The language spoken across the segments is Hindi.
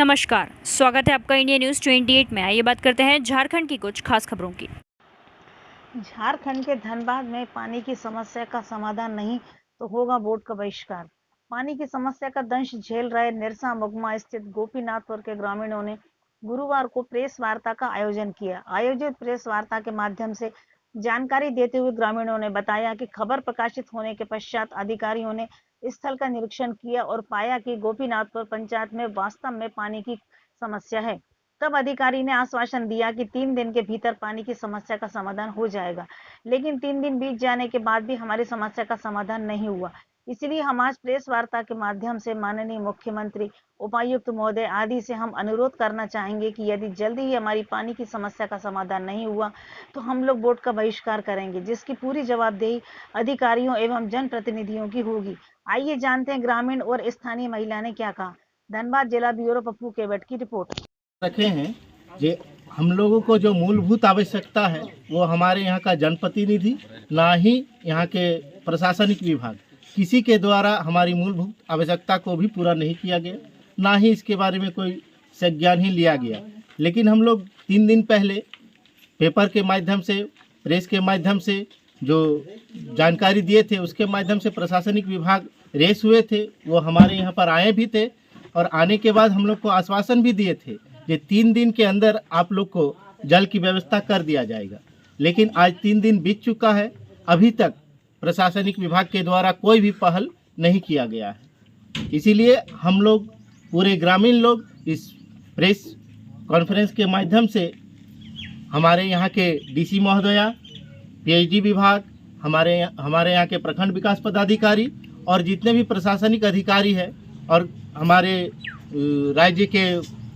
नमस्कार, स्वागत है आपका इंडिया न्यूज़ 28 में। आइए बात करते हैं झारखंड की कुछ खास खबरों की। झारखंड के धनबाद में पानी की समस्या का समाधान नहीं तो होगा बोर्ड का बहिष्कार। पानी की समस्या का दंश झेल रहे निरसा मुगमा स्थित गोपीनाथपुर के ग्रामीणों ने गुरुवार को प्रेस वार्ता का आयोजन किया। आयोजित प्रेस वार्ता के माध्यम से जानकारी देते हुए ग्रामीणों ने बताया कि खबर प्रकाशित होने के पश्चात अधिकारियों ने स्थल का निरीक्षण किया और पाया कि गोपीनाथपुर पंचायत में वास्तव में पानी की समस्या है। तब अधिकारी ने आश्वासन दिया कि 3 दिन के भीतर पानी की समस्या का समाधान हो जाएगा, लेकिन 3 दिन बीत जाने के बाद भी हमारी समस्या का समाधान नहीं हुआ। इसलिए हम आज प्रेस वार्ता के माध्यम से माननीय मुख्यमंत्री, उपायुक्त महोदय आदि से हम अनुरोध करना चाहेंगे कि यदि जल्दी ही हमारी पानी की समस्या का समाधान नहीं हुआ तो हम लोग बोर्ड का बहिष्कार करेंगे, जिसकी पूरी जवाबदेही अधिकारियों एवं जनप्रतिनिधियों की होगी। आइए जानते हैं ग्रामीण और स्थानीय महिला ने क्या कहा। धनबाद जिला ब्यूरो पप्पू केवट की रिपोर्ट। रखे हैं जे हम लोगों को जो मूलभूत आवश्यकता है वो हमारे यहाँ का जनप्रतिनिधि, ना ही यहाँ के प्रशासनिक विभाग किसी के द्वारा हमारी मूलभूत आवश्यकता को भी पूरा नहीं किया गया, ना ही इसके बारे में कोई संज्ञान ही लिया गया। लेकिन हम लोग 3 दिन पहले पेपर के माध्यम से, प्रेस के माध्यम से जो जानकारी दिए थे उसके माध्यम से प्रशासनिक विभाग रेस हुए थे, वो हमारे यहाँ पर आए भी थे और आने के बाद हम लोग को आश्वासन भी दिए थे कि 3 दिन के अंदर आप लोग को जल की व्यवस्था कर दिया जाएगा। लेकिन आज 3 दिन बीत चुका है, अभी तक प्रशासनिक विभाग के द्वारा कोई भी पहल नहीं किया गया है। इसीलिए हम लोग पूरे ग्रामीण लोग इस प्रेस कॉन्फ्रेंस के माध्यम से हमारे यहाँ के डीसी महोदया, पीएचडी विभाग, हमारे यहाँ के प्रखंड विकास पदाधिकारी और जितने भी प्रशासनिक अधिकारी हैं और हमारे राज्य के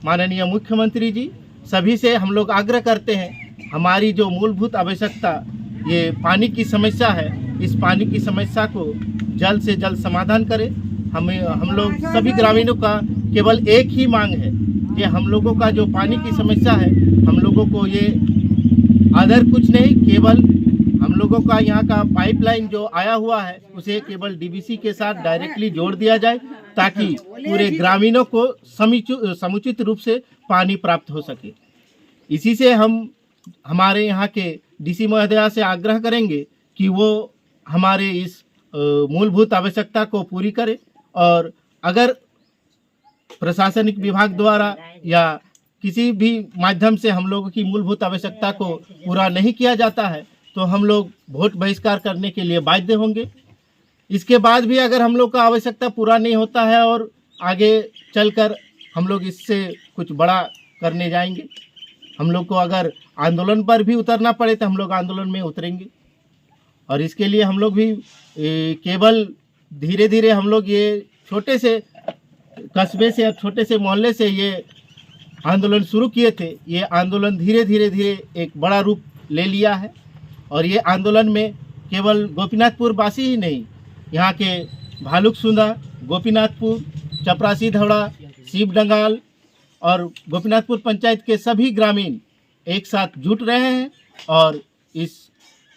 माननीय मुख्यमंत्री जी, सभी से हम लोग आग्रह करते हैं हमारी जो मूलभूत आवश्यकता ये पानी की समस्या है, इस पानी की समस्या को जल्द से जल्द समाधान करें। हम लोग सभी ग्रामीणों का केवल एक ही मांग है कि हम लोगों का जो पानी की समस्या है, हम लोगों को ये अदर कुछ नहीं, केवल हम लोगों का यहाँ का पाइपलाइन जो आया हुआ है उसे केवल डीवीसी के साथ डायरेक्टली जोड़ दिया जाए ताकि पूरे ग्रामीणों को समुचित रूप से पानी प्राप्त हो सके। इसी से हम हमारे यहाँ के डीसी महोदया से आग्रह करेंगे कि वो हमारे इस मूलभूत आवश्यकता को पूरी करें और अगर प्रशासनिक विभाग द्वारा या किसी भी माध्यम से हम लोगों की मूलभूत आवश्यकता को पूरा नहीं किया जाता है तो हम लोग वोट बहिष्कार करने के लिए बाध्य होंगे। इसके बाद भी अगर हम लोग का आवश्यकता पूरा नहीं होता है और आगे चलकर हम लोग इससे कुछ बड़ा करने जाएंगे, हम लोग को अगर आंदोलन पर भी उतरना पड़े तो हम लोग आंदोलन में उतरेंगे। और इसके लिए हम लोग भी केवल धीरे धीरे हम लोग ये छोटे से कस्बे से, छोटे से मोहल्ले से ये आंदोलन शुरू किए थे। ये आंदोलन धीरे धीरे एक बड़ा रूप ले लिया है और ये आंदोलन में केवल गोपीनाथपुर वासी ही नहीं, यहाँ के भालुकसुंदा, गोपीनाथपुर, चपरासी धौड़ा, शिवडंगाल और गोपीनाथपुर पंचायत के सभी ग्रामीण एक साथ जुट रहे हैं और इस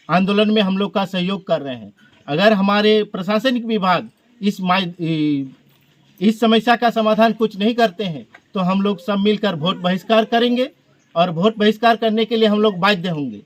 आंदोलन में हम लोग का सहयोग कर रहे हैं। अगर हमारे प्रशासनिक विभाग इस समस्या का समाधान कुछ नहीं करते हैं तो हम लोग सब मिलकर वोट बहिष्कार करेंगे और वोट बहिष्कार करने के लिए हम लोग बाध्य होंगे।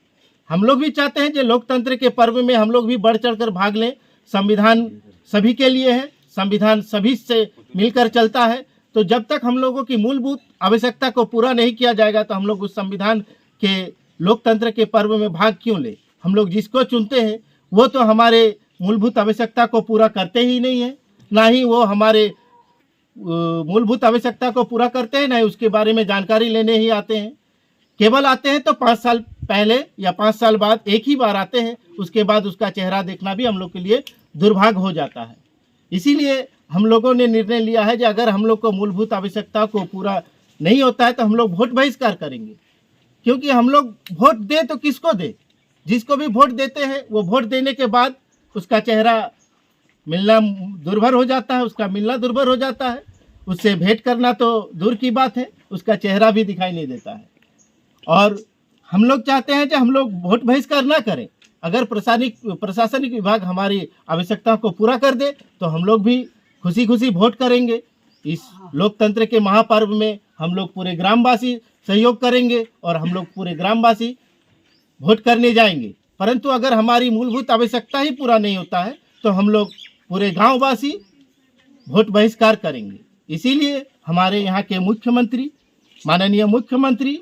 हम लोग भी चाहते हैं कि लोकतंत्र के पर्व में हम लोग भी बढ़ चढ़कर भाग लें। संविधान सभी के लिए है, संविधान सभी से मिलकर चलता है, तो जब तक हम लोगों की मूलभूत आवश्यकता को पूरा नहीं किया जाएगा तो हम लोग उस संविधान के लोकतंत्र के पर्व में भाग क्यों ले। हम लोग जिसको चुनते हैं वो तो हमारे मूलभूत आवश्यकता को पूरा करते ही नहीं है, ना ही वो हमारे मूलभूत आवश्यकता को पूरा करते हैं, ना ही उसके बारे में जानकारी लेने ही आते हैं। केवल आते हैं तो 5 साल पहले या 5 साल बाद एक ही बार आते हैं, उसके बाद उसका चेहरा देखना भी हम लोग के लिए दुर्भाग्य हो जाता है। इसीलिए हम लोगों ने निर्णय लिया है कि अगर हम लोग को मूलभूत आवश्यकता को पूरा नहीं होता है तो हम लोग वोट बहिष्कार करेंगे। क्योंकि हम लोग वोट दे तो किसको दे, जिसको भी वोट देते हैं वो वोट देने के बाद उसका चेहरा मिलना दुर्भर हो जाता है, उसका मिलना दुर्भर हो जाता है, उससे भेंट करना तो दूर की बात है, उसका चेहरा भी दिखाई नहीं देता है। और हम लोग चाहते हैं कि हम लोग वोट बहिष्कार ना करें। अगर प्रशासनिक विभाग हमारी आवश्यकता को पूरा कर दे तो हम लोग भी खुशी खुशी वोट करेंगे। इस लोकतंत्र के महापर्व में हम लोग पूरे ग्रामवासी सहयोग करेंगे और हम लोग पूरे ग्रामवासी वोट करने जाएंगे। परंतु अगर हमारी मूलभूत आवश्यकता ही पूरा नहीं होता है तो हम लोग पूरे गांववासी वोट बहिष्कार करेंगे। इसीलिए हमारे यहाँ के मुख्यमंत्री, माननीय मुख्यमंत्री,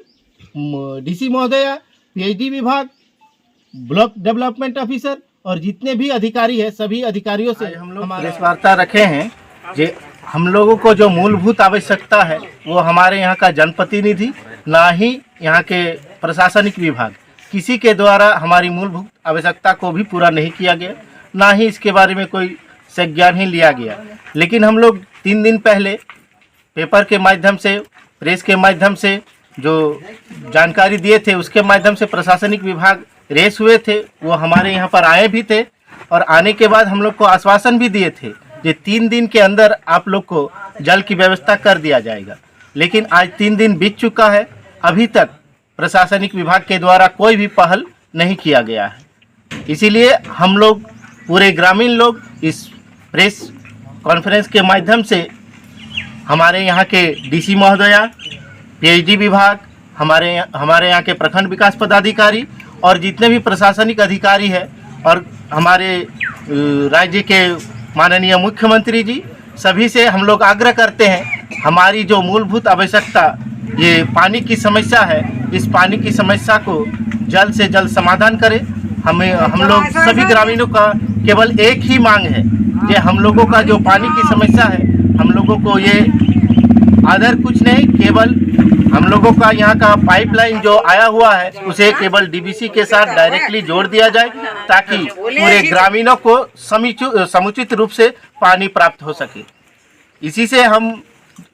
डीसी महोदया, पीएचडी विभाग, ब्लॉक डेवलपमेंट ऑफिसर और जितने भी अधिकारी हैं सभी अधिकारियों से हम लोग प्रेस वार्ता रखे हैं। जे हम लोगों को जो मूलभूत आवश्यकता है वो हमारे यहाँ का जनप्रतिनिधि, ना ही यहाँ के प्रशासनिक विभाग, किसी के द्वारा हमारी मूलभूत आवश्यकता को भी पूरा नहीं किया गया, ना ही इसके बारे में कोई संज्ञान ही लिया गया। लेकिन हम लोग 3 दिन पहले पेपर के माध्यम से, प्रेस के माध्यम से जो जानकारी दिए थे उसके माध्यम से प्रशासनिक विभाग रेस हुए थे, वो हमारे यहाँ पर आए भी थे और आने के बाद हम लोग को आश्वासन भी दिए थे कि 3 दिन के अंदर आप लोग को जल की व्यवस्था कर दिया जाएगा। लेकिन आज 3 दिन बीत चुका है, अभी तक प्रशासनिक विभाग के द्वारा कोई भी पहल नहीं किया गया है। इसीलिए हम लोग पूरे ग्रामीण लोग इस प्रेस कॉन्फ्रेंस के माध्यम से हमारे यहाँ के डीसी महोदया, पीएचडी विभाग, हमारे यहाँ के प्रखंड विकास पदाधिकारी और जितने भी प्रशासनिक अधिकारी हैं और हमारे राज्य के माननीय मुख्यमंत्री जी, सभी से हम लोग आग्रह करते हैं हमारी जो मूलभूत आवश्यकता ये पानी की समस्या है, इस पानी की समस्या को जल्द से जल्द समाधान करें। हम लोग सभी ग्रामीणों का केवल एक ही मांग है कि हम लोगों का जो पानी की समस्या है, हम लोगों को ये आदर कुछ नहीं, केवल हम लोगों का यहाँ का पाइपलाइन जो आया हुआ है उसे केवल डीवीसी के साथ डायरेक्टली जोड़ दिया जाए ताकि पूरे ग्रामीणों को समुचित रूप से पानी प्राप्त हो सके। इसी से हम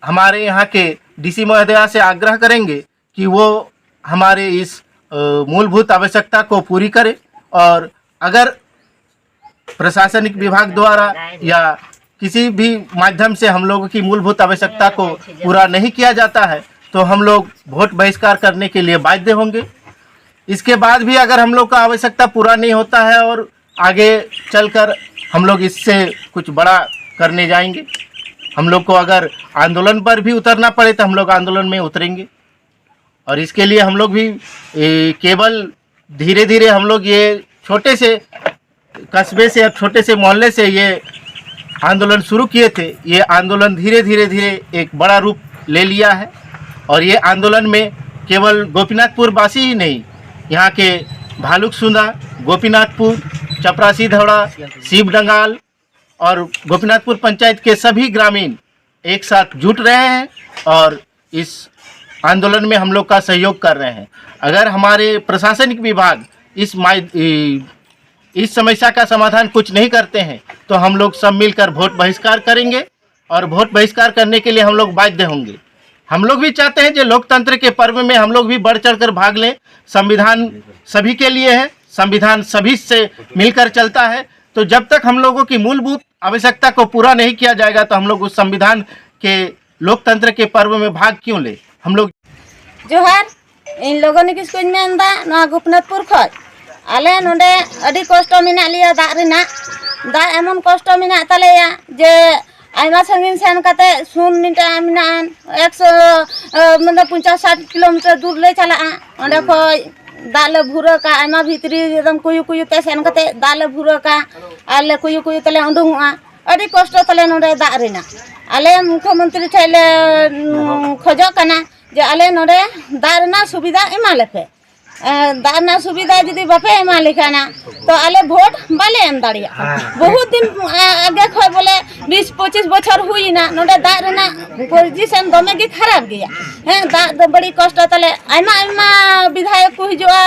हमारे यहाँ के डीसी महोदया से आग्रह करेंगे कि वो हमारे इस मूलभूत आवश्यकता को पूरी करे और अगर प्रशासनिक विभाग द्वारा या किसी भी माध्यम से हम लोगों की मूलभूत आवश्यकता को पूरा नहीं किया जाता है तो हम लोग वोट बहिष्कार करने के लिए बाध्य होंगे। इसके बाद भी अगर हम लोग का आवश्यकता पूरा नहीं होता है और आगे चलकर हम लोग इससे कुछ बड़ा करने जाएंगे, हम लोग को अगर आंदोलन पर भी उतरना पड़े तो हम लोग आंदोलन में उतरेंगे। और इसके लिए हम लोग भी केवल धीरे धीरे हम लोग ये छोटे से कस्बे से और छोटे से मोहल्ले से ये आंदोलन शुरू किए थे, ये आंदोलन धीरे धीरे एक बड़ा रूप ले लिया है। और ये आंदोलन में केवल गोपीनाथपुर वासी ही नहीं, यहाँ के भालुकसुंदा, गोपीनाथपुर, चपरासी धौड़ा, शिव डंगाल और गोपीनाथपुर पंचायत के सभी ग्रामीण एक साथ जुट रहे हैं और इस आंदोलन में हम लोग का सहयोग कर रहे हैं। अगर हमारे प्रशासनिक विभाग इस समस्या का समाधान कुछ नहीं करते हैं तो हम लोग सब मिलकर वोट बहिष्कार करेंगे और वोट बहिष्कार करने के लिए हम लोग बाध्य होंगे। हम लोग भी चाहते हैं कि लोकतंत्र के पर्व में हम लोग भी बढ़ चढ़कर भाग लें। संविधान सभी के लिए है, संविधान सभी से मिलकर चलता है, तो जब तक हम लोगों की मूलभूत आवश्यकता को पूरा नहीं किया जाएगा तो हम लोग उस संविधान के लोकतंत्र के पर्व में भाग क्यों ले। हम लोग जोहार इन लोगों ने किसको मेंदा ना गोपीनाथपुर खज आले नोडे अडी कष्ट मेना लिया दा एमन कष्ट मेना तलेया जे आयमा संगीन सेन कते सुन निटा मेना 100 मतलब 50-60 किलोमीटर दूर ले चला ओंडे को दाले भूरा का आयमा भीतरी एकदम कुयु ते सेन कते दाले भूरा का आले कुयु तले उंडुआ अडी कष्ट तले नोडे दा रेना आले मुख्यमंत्री ठेले खोजो कना जे आले नोडे दारना सुविधा एमाले पे दारना सुविधा यदि बापे एमा लिखाना तो आले वोट बाले एम दाड़िया। बहुत दिन आगे खय बोले 20-25 बछर हुई ना नोडे दारना पोजीशन दमे की खराब गया हैं दा बड़ी कष्ट तले आयमा विधायक को हिजुआ,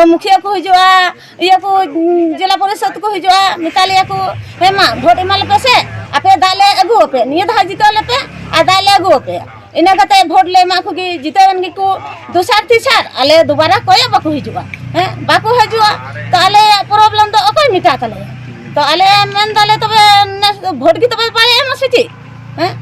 मुखिया को हिजुआ, ये को जिला परिषद को हिजुआ, मितालिया को हेमा वोट एमा ले से आपे दाले अगु पे निये धा जितले पे आ दाले अगु पे इना कते वोट ले मा को की जितेवन की को दूसर तीसर आले दोबारा कोई बाको हिजुआ हैं बाको हिजुआ तो आले प्रॉब्लम तो ओकर मिटा तले तो आले मन दले तबे वोट की तबे पाए एम सिटी हैं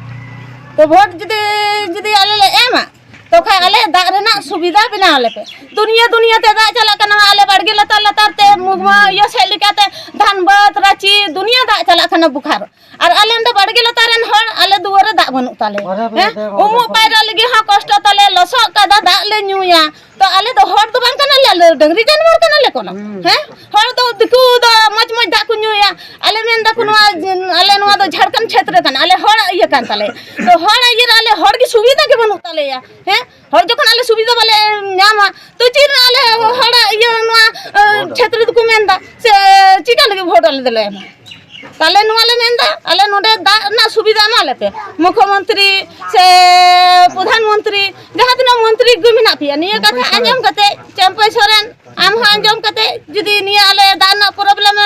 तो वोट जदी आले ले एमा तो खाए आले दाग रेना सुविधा बिना आले पे दुनिया दुनिया ते दाग चला कना आले बाड़गे लतार लतार ते मुगमा ये से लिकाते धनबाद रांची दुनिया दाग चला कना बुखार और आले अंदर बाड़गे लतारन हर आले दुआरे दाग बनू ताले हैं उमु पायरा लगी हां कष्ट ताले लसो का दाग ले न्यूया तो आले तो हर तो बांग कना ले डंगरी जानवर कना ले कोनो हैं हर तो दिकु द मच मच दाग न्यूया आले मेन दा कुनो आले नवा तो झारखंड क्षेत्र कना आले हर ये कान ताले तो हर ये आले हर की सुविधा के बनू ताले या हैं हर जखन आले सुविधा वाले नामा तो चिर आले हर ये नवा क्षेत्र को मेनदा से चिका लगे वोट आले दले ताले नवाले मेनदा आले नोडे दा ना सुविधा माले पे मुख्यमंत्री से प्रधानमंत्री जहां दिन मंत्री को मिना पिया निया कथा आंजम कते चंपा सोरेन आम आंजम कते जदी निया आले दा ना प्रॉब्लम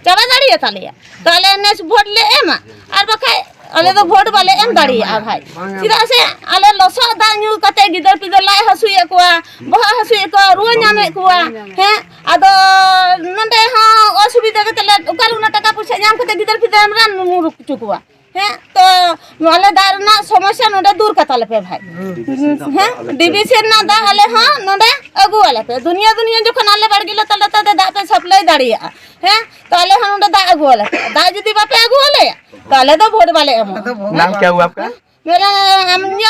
चाबा दाड़िया ताले ताले नेस वोट ले एमा आर बखाय आले तो वोट वाले एम दाड़िया भाई सीधा से आले लसो दा न्यू कते गिदर पिदर लाई हसुए को बहा हसुए को रुआ नामे को हैं आदो नंदे हां असुविधा के तले ओकर उना टाका पैसा नाम कते गिदर पिदर हमरा मुरुक चुकुआ हैं तो आले दार ना समस्या नोडे दूर कताले पे भाई हैं डिविजन ना दा आले हां नोडे अगु वाले पे दुनिया दुनिया जखन आले बाड़गिला तले तते दा पे सप्लाई दाड़िया हैं तो आले हां नोडे दा अगु वाले दा जदी बापे अगु वाले ताले तो वोट वाले नाम क्या हुआ आपका? मेरा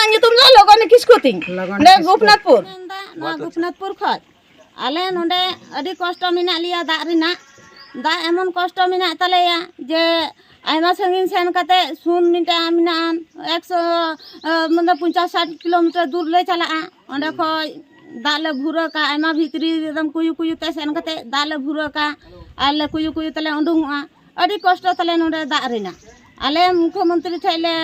ये तुम लोगों ने किसको थी ने गोपनाथपुर ना गोपनाथपुर खत आले नोडे अडी कष्ट मिना लिया दारिना दा एमन कष्ट मिना तलेया जे आयमा संगीन सेन कते सुन मिटा मिना 100 मतलब 50-60 किलोमीटर दूर ले चला ओंडे को दाले भूरा का आयमा भीतरी एकदम कुयु कुयु ते सेन कते दाले भूरा का आले कुयु कुयु तले ओंडुआ अडी कष्ट तले नोडे दारिना आले मुख्यमंत्री ठेले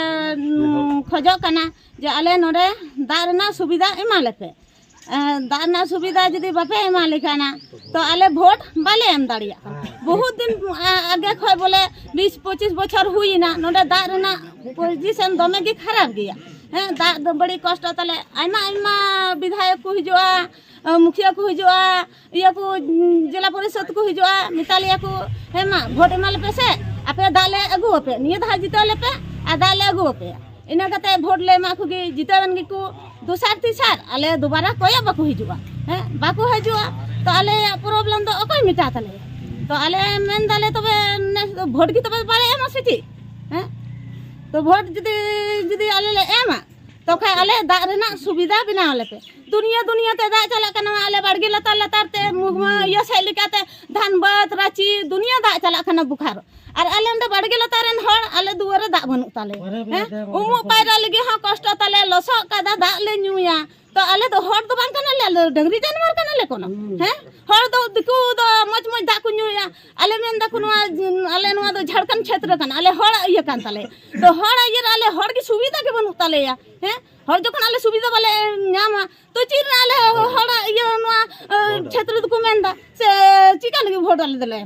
खोजो कना जे आले नोडे दारना सुविधा एमाले पे दारना सुविधा जदी बापे एमाले कना तो आले वोट बाले एम दाड़िया बहुत दिन आगे खय बोले 20-25 बछर हुई ना नोडे दारना पोजीशन दमे की खराब गया हैं दा बड़ी कष्ट तले आइमा आइमा विधायक को हिजुआ मुखिया को हिजुआ या को जिला परिषद को हिजुआ मितालिया को हेमा वोट एमाले पे से आपे दाले अगु पे निये धा जितले पे आ दाले अगु पे इना कते वोट ले मा खुगी जितवन की को दोसार तीसार आले दोबारा कोया बाको हिजुआ हैं बाको हिजुआ तो आले प्रॉब्लम तो ओकय मिटा तले तो आले मेन दाले तबे वोट की तबे बारे एमा सिटी हैं तो वोट जदी जदी आले ले एमा तो खाय आले दाग रेना सुविधा बिना आले पे दुनिया दुनिया ते दाग चला कना आले बाड़गे लतार लतार ते मुगमा ये से लिकाते धनबाद रांची दुनिया दाग चला कना बुखार और आले अंदर बाड़गे लतारन हर आले दुआरे दाग बनू ताले हैं उमु पायरा लगी हां कष्ट ताले लसो का दाग ले न्यूया तो आले तो हर तो बांग कना ले डंगरी जानवर कना ले कोनो हैं हर तो दिकु तो मच मच दाग न्यूया आले मेन दा कुनो आले नवा तो झारखंड क्षेत्र कना आले हर ये कान ताले तो हर ये आले हर की सुविधा के बनू ताले या हैं हर जखन आले सुविधा वाले नामा तो चिर आले हर ये नवा क्षेत्र को मेनदा से चिका लगी वोट आले दले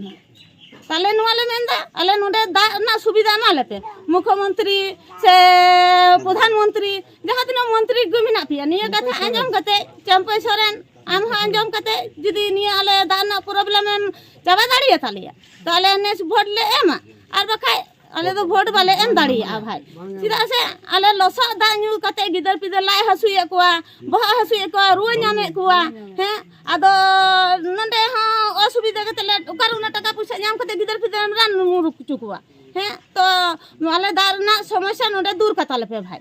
ताले नवाले मेनदा आले नोडे दा ना सुविधा माले पे मुख्यमंत्री से प्रधानमंत्री जहां दिन मंत्री को मिना पिया निया कथा आंजम कते चंपा सोरेन आम आंजम कते जदी निया आले दा ना प्रॉब्लम चाबा दाड़िया तालिया तो आले नेस वोट ले एमा आर बखाय आले तो वोट वाले एम दाड़िया भाई सीधा से आले लसो दा न्यू कते गिदर पिदर लाई हसुए को बहा हसुए को रुआ नामे को हैं आदो नंदे हां असुविधा के तले ओकर उना टाका पैसा नाम कते गिदर पिदर हमरा मुरुक चुकुआ हैं तो आले दार ना समस्या नोडे दूर कताले पे भाई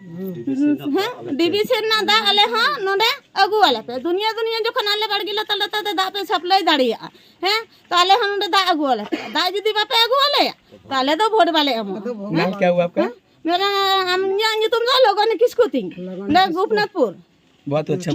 हैं डिविजन ना दा आले हां नोडे अगु वाले पे दुनिया दुनिया जखन आले बाड़गिला तले तते दा पे सप्लाई दाड़िया हैं तो आले हां नोडे दा अगु वाले दा जदी बापे अगु वाले ताले तो वोट वाले हम नाम क्या हुआ आपका? मेरा ये तुम लोगों ने किसको थी ने गोपनाथपुर बहुत अच्छा